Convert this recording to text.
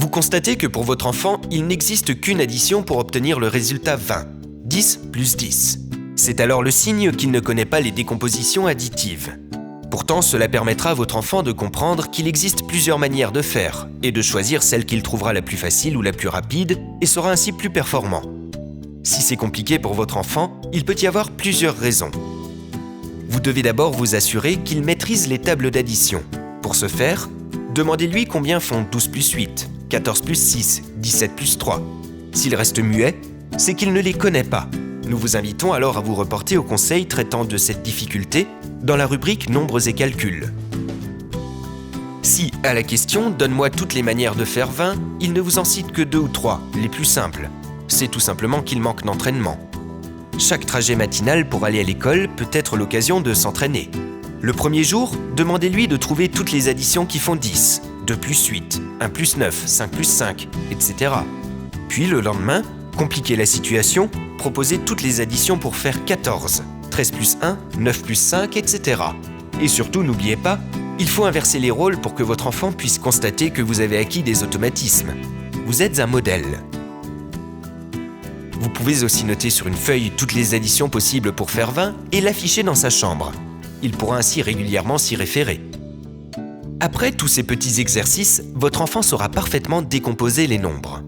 Vous constatez que pour votre enfant, il n'existe qu'une addition pour obtenir le résultat 20. 10 plus 10. C'est alors le signe qu'il ne connaît pas les décompositions additives. Pourtant, cela permettra à votre enfant de comprendre qu'il existe plusieurs manières de faire et de choisir celle qu'il trouvera la plus facile ou la plus rapide et sera ainsi plus performant. Si c'est compliqué pour votre enfant, il peut y avoir plusieurs raisons. Vous devez d'abord vous assurer qu'il maîtrise les tables d'addition. Pour ce faire, demandez-lui combien font 12 plus 8, 14 plus 6, 17 plus 3. S'il reste muet, c'est qu'il ne les connaît pas. Nous vous invitons alors à vous reporter au conseil traitant de cette difficulté dans la rubrique Nombres et calculs. Si, à la question « Donne-moi toutes les manières de faire 20 », il ne vous en cite que 2 ou 3, les plus simples. C'est tout simplement qu'il manque d'entraînement. Chaque trajet matinal pour aller à l'école peut être l'occasion de s'entraîner. Le premier jour, demandez-lui de trouver toutes les additions qui font 10, 2 plus 8, 1 plus 9, 5 plus 5, etc. Puis le lendemain, compliquez la situation, proposez toutes les additions pour faire 14, 13 plus 1, 9 plus 5, etc. Et surtout, n'oubliez pas, il faut inverser les rôles pour que votre enfant puisse constater que vous avez acquis des automatismes. Vous êtes un modèle. Vous pouvez aussi noter sur une feuille toutes les additions possibles pour faire 20 et l'afficher dans sa chambre. Il pourra ainsi régulièrement s'y référer. Après tous ces petits exercices, votre enfant saura parfaitement décomposer les nombres.